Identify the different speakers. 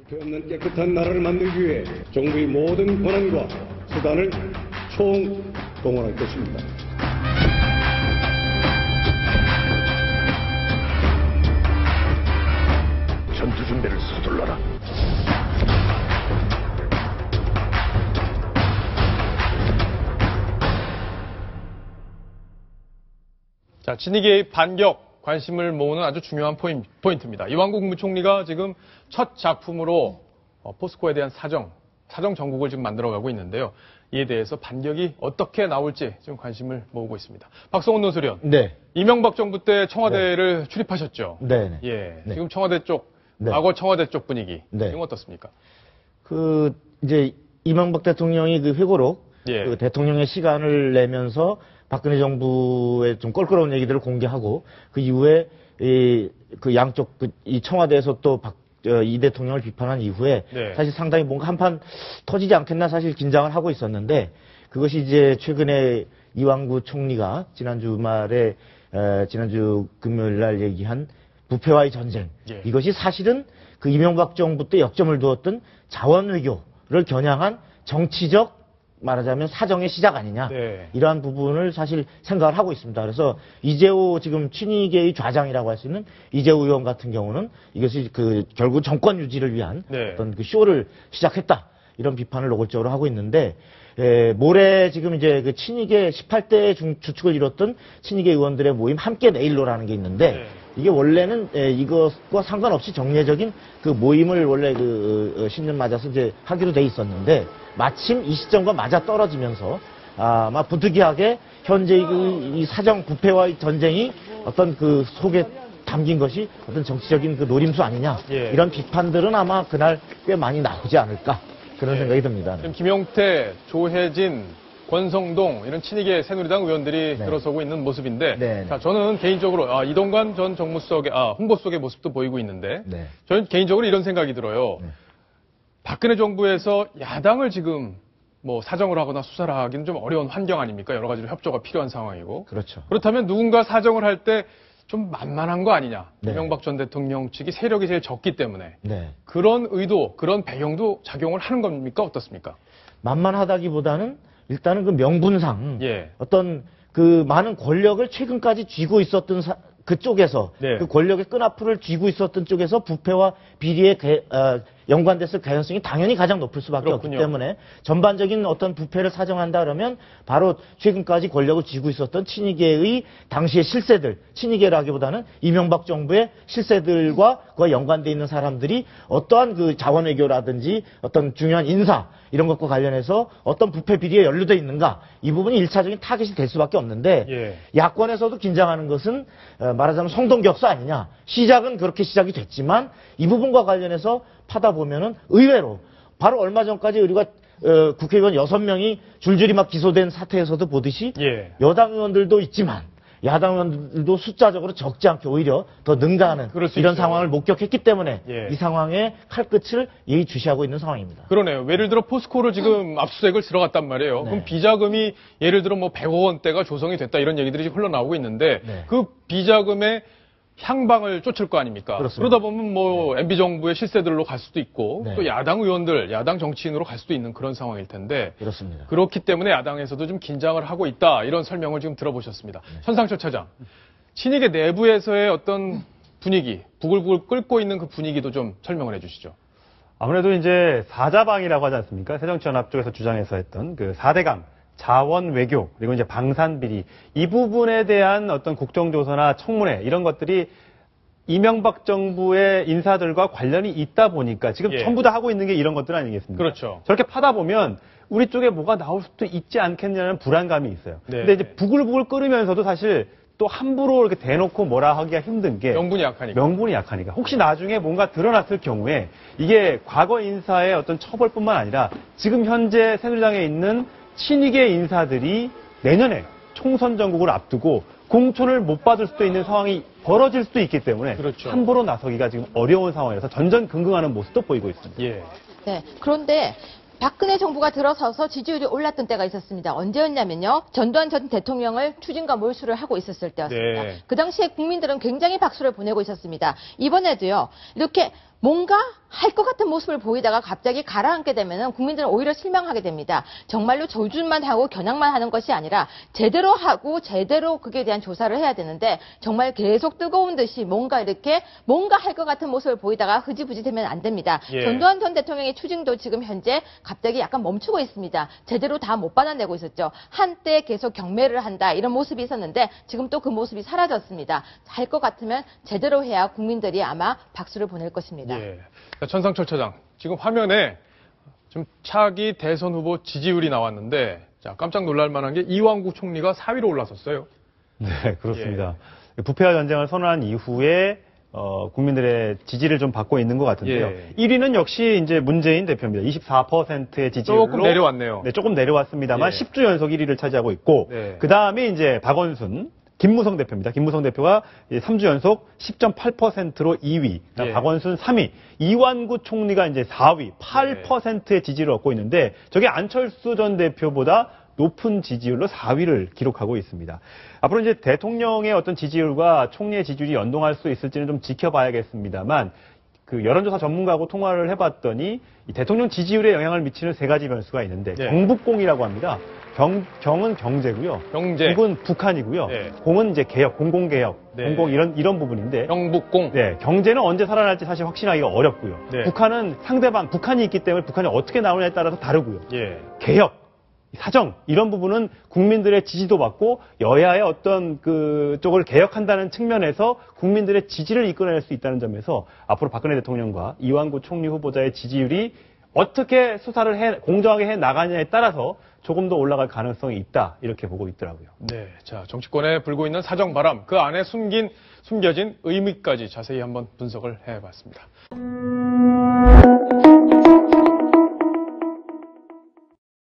Speaker 1: 그 없는 깨끗한 나라를 만들기 위해 정부의 모든 권한과 수단을 총동원할 것입니다.
Speaker 2: 전투 준비를 서둘러라.
Speaker 3: 자, 친이계의 반격, 관심을 모으는 아주 중요한 포인트입니다. 이완구 국무총리가 지금 첫 작품으로 포스코에 대한 사정 정국을 지금 만들어가고 있는데요. 이에 대해서 반격이 어떻게 나올지 지금 관심을 모으고 있습니다. 박성훈 논설위원.
Speaker 4: 네.
Speaker 3: 이명박 정부 때 청와대를 출입하셨죠.
Speaker 4: 네.
Speaker 3: 예.
Speaker 4: 네.
Speaker 3: 지금 청와대 쪽,
Speaker 4: 네.
Speaker 3: 과거 청와대 쪽 분위기.
Speaker 4: 네.
Speaker 3: 지금 어떻습니까?
Speaker 4: 이제 이명박 대통령이 회고록,
Speaker 3: 예.
Speaker 4: 대통령의 시간을 내면서 박근혜 정부의 좀 껄끄러운 얘기들을 공개하고, 그 이후에 양쪽 이 청와대에서 또 이 대통령을 비판한 이후에
Speaker 3: 네.
Speaker 4: 사실 상당히 뭔가 한판 터지지 않겠나 사실 긴장을 하고 있었는데, 그것이 이제 최근에 이완구 총리가 지난주 금요일 날 얘기한 부패와의 전쟁.
Speaker 3: 예.
Speaker 4: 이것이 사실은 그 이명박 정부 때 역점을 두었던 자원 외교를 겨냥한 정치적, 말하자면 사정의 시작 아니냐.
Speaker 3: 네.
Speaker 4: 이러한 부분을 사실 생각을 하고 있습니다. 그래서 이재호 지금 친이계의 좌장이라고 할 수 있는 이재호 의원 같은 경우는 이것이 결국 정권 유지를 위한
Speaker 3: 네.
Speaker 4: 어떤 쇼를 시작했다. 이런 비판을 노골적으로 하고 있는데, 모레 지금 이제 친이계 18대 주축을 이뤘던 친이계 의원들의 모임 함께 내일로라는 게 있는데,
Speaker 3: 네.
Speaker 4: 이게 원래는 이것과 상관없이 정례적인 모임을 원래 신년 맞아서 이제 하기로 돼 있었는데, 마침 이 시점과 맞아 떨어지면서 아마 부득이하게 현재 이 사정 부패와의 전쟁이 어떤 속에 담긴 것이 어떤 정치적인 노림수 아니냐.
Speaker 3: 예.
Speaker 4: 이런 비판들은 아마 그날 꽤 많이 나오지 않을까. 그런 생각이 듭니다.
Speaker 3: 지금 김용태, 조혜진, 권성동 이런 친이계 새누리당 의원들이
Speaker 4: 네.
Speaker 3: 들어서고 있는 모습인데,
Speaker 4: 네.
Speaker 3: 자, 저는 개인적으로 이동관 전 정무수석의 홍보수석의 모습도 보이고 있는데,
Speaker 4: 네.
Speaker 3: 저는 개인적으로 이런 생각이 들어요.
Speaker 4: 네.
Speaker 3: 박근혜 정부에서 야당을 지금 사정을 하거나 수사를 하기는 좀 어려운 환경 아닙니까? 여러 가지로 협조가 필요한 상황이고.
Speaker 4: 그렇죠.
Speaker 3: 그렇다면 누군가 사정을 할 때 좀 만만한 거 아니냐.
Speaker 4: 네.
Speaker 3: 이명박 전 대통령 측이 세력이 제일 적기 때문에.
Speaker 4: 네.
Speaker 3: 그런 의도, 그런 배경도 작용을 하는 겁니까? 어떻습니까?
Speaker 4: 만만하다기보다는 일단은 명분상
Speaker 3: 예.
Speaker 4: 어떤 많은 권력을 최근까지 쥐고 있었던 그쪽에서
Speaker 3: 네.
Speaker 4: 그 권력의 끈앞을 쥐고 있었던 쪽에서 부패와 비리에 연관됐을 가능성이 당연히 가장 높을 수밖에
Speaker 3: 그렇군요.
Speaker 4: 없기 때문에 전반적인 어떤 부패를 사정한다 그러면 바로 최근까지 권력을 쥐고 있었던 친이계의 당시의 실세들, 친이계라기보다는 이명박 정부의 실세들과 그와 연관돼 있는 사람들이 어떠한 자원 외교라든지 어떤 중요한 인사 이런 것과 관련해서 어떤 부패 비리에 연루돼 있는가, 이 부분이 1차적인 타깃이 될 수밖에 없는데,
Speaker 3: 예.
Speaker 4: 야권에서도 긴장하는 것은 말하자면 성동격수 아니냐. 시작은 그렇게 시작이 됐지만 이 부분과 관련해서 파다 보면은 의외로 바로 얼마 전까지 우리가 국회의원 6명이 줄줄이 막 기소된 사태에서도 보듯이
Speaker 3: 예.
Speaker 4: 여당 의원들도 있지만 야당 의원들도 숫자적으로 적지 않게 오히려 더 능가하는
Speaker 3: 그럴 수
Speaker 4: 이런
Speaker 3: 있죠.
Speaker 4: 상황을 목격했기 때문에
Speaker 3: 예.
Speaker 4: 이 상황의 칼끝을 예의주시하고 있는 상황입니다.
Speaker 3: 그러네요. 예를 들어 포스코를 지금 압수수색을 들어갔단 말이에요.
Speaker 4: 네.
Speaker 3: 그럼 비자금이 예를 들어 100억 원대가 조성이 됐다 이런 얘기들이 지금 흘러나오고 있는데
Speaker 4: 네.
Speaker 3: 그 비자금의 향방을 쫓을 거 아닙니까?
Speaker 4: 그렇습니다.
Speaker 3: 그러다 보면 MB 정부의 실세들로 갈 수도 있고
Speaker 4: 네.
Speaker 3: 또 야당 의원들, 야당 정치인으로 갈 수도 있는 그런 상황일 텐데
Speaker 4: 그렇습니다.
Speaker 3: 그렇기 때문에 야당에서도 좀 긴장을 하고 있다 이런 설명을 지금 들어보셨습니다. 현상철 차장, 친이계 내부에서의 어떤 분위기, 부글부글 끓고 있는 그 분위기도 좀 설명을 해주시죠.
Speaker 5: 아무래도 이제 사자방이라고 하지 않습니까? 새정치연합 쪽에서 주장해서 했던 4대강, 자원 외교, 그리고 이제 방산 비리, 이 부분에 대한 어떤 국정조사나 청문회, 이런 것들이 이명박 정부의 인사들과 관련이 있다 보니까 지금
Speaker 3: 예.
Speaker 5: 전부 다 하고 있는 게 이런 것들 아니겠습니까?
Speaker 3: 그렇죠.
Speaker 5: 저렇게 파다 보면 우리 쪽에 뭐가 나올 수도 있지 않겠냐는 불안감이 있어요.
Speaker 3: 네.
Speaker 5: 근데 이제 부글부글 끓으면서도 사실 또 함부로 이렇게 대놓고 뭐라 하기가 힘든 게
Speaker 3: 명분이 약하니까.
Speaker 5: 명분이 약하니까. 혹시 나중에 뭔가 드러났을 경우에 이게 과거 인사의 어떤 처벌뿐만 아니라 지금 현재 새누리당에 있는 친이계 인사들이 내년에 총선 전국을 앞두고 공천을 못 받을 수도 있는 상황이 벌어질 수도 있기 때문에
Speaker 3: 그렇죠.
Speaker 5: 함부로 나서기가 지금 어려운 상황이라서 전전긍긍하는 모습도 보이고 있습니다.
Speaker 3: 예.
Speaker 6: 네. 그런데 박근혜 정부가 들어서서 지지율이 올랐던 때가 있었습니다. 언제였냐면요. 전두환 전 대통령을 추진과 몰수를 하고 있었을 때였습니다.
Speaker 3: 네.
Speaker 6: 그 당시에 국민들은 굉장히 박수를 보내고 있었습니다. 이번에도요. 이렇게 뭔가 할 것 같은 모습을 보이다가 갑자기 가라앉게 되면 국민들은 오히려 실망하게 됩니다. 정말로 조준만 하고 겨냥만 하는 것이 아니라 제대로 하고 제대로 그에 대한 조사를 해야 되는데 정말 계속 뜨거운 듯이 뭔가 할 것 같은 모습을 보이다가 흐지부지 되면 안 됩니다.
Speaker 3: 예.
Speaker 6: 전두환 전 대통령의 추징도 지금 현재 갑자기 약간 멈추고 있습니다. 제대로 다 못 받아내고 있었죠. 한때 계속 경매를 한다 이런 모습이 있었는데 지금 또 그 모습이 사라졌습니다. 할 것 같으면 제대로 해야 국민들이 아마 박수를 보낼 것입니다.
Speaker 3: 예. 자, 전상철 처장, 지금 화면에 좀 차기 대선 후보 지지율이 나왔는데, 자, 깜짝 놀랄 만한 게 이완구 총리가 4위로 올라섰어요.
Speaker 5: 네, 그렇습니다. 부패와 전쟁을 선언한 이후에 국민들의 지지를 좀 받고 있는 것 같은데요.
Speaker 3: 예.
Speaker 5: 1위는 역시 이제 문재인 대표입니다. 24%의 지지율로
Speaker 3: 조금 내려왔네요.
Speaker 5: 네, 조금 내려왔습니다만
Speaker 3: 예.
Speaker 5: 10주 연속 1위를 차지하고 있고
Speaker 3: 네.
Speaker 5: 그 다음에 이제 박원순, 김무성 대표입니다. 김무성 대표가 3주 연속 10.8%로 2위,
Speaker 3: 예.
Speaker 5: 박원순 3위, 이완구 총리가 이제 4위, 8%의 지지를 얻고 있는데 저게 안철수 전 대표보다 높은 지지율로 4위를 기록하고 있습니다. 앞으로 이제 대통령의 어떤 지지율과 총리의 지지율이 연동할 수 있을지는 좀 지켜봐야겠습니다만 그 여론조사 전문가하고 통화를 해봤더니 이 대통령 지지율에 영향을 미치는 세 가지 변수가 있는데
Speaker 3: 네.
Speaker 5: 경북공이라고 합니다. 경은 경제고요.
Speaker 3: 경제.
Speaker 5: 북은 북한이고요.
Speaker 3: 네.
Speaker 5: 공은 이제 개혁, 공공개혁,
Speaker 3: 네.
Speaker 5: 공공 이런 부분인데
Speaker 3: 경북공.
Speaker 5: 네, 경제는 언제 살아날지 사실 확신하기가 어렵고요.
Speaker 3: 네.
Speaker 5: 북한은 상대방, 북한이 있기 때문에 북한이 어떻게 나오냐에 따라서 다르고요.
Speaker 3: 예.
Speaker 5: 개혁, 사정 이런 부분은 국민들의 지지도 받고 여야의 어떤 그 쪽을 개혁한다는 측면에서 국민들의 지지를 이끌어낼 수 있다는 점에서 앞으로 박근혜 대통령과 이완구 총리 후보자의 지지율이 어떻게 수사를 공정하게 해 나가냐에 따라서 조금 더 올라갈 가능성이 있다 이렇게 보고 있더라고요.
Speaker 3: 네. 자, 정치권에 불고 있는 사정 바람, 그 안에 숨겨진 의미까지 자세히 한번 분석을 해봤습니다.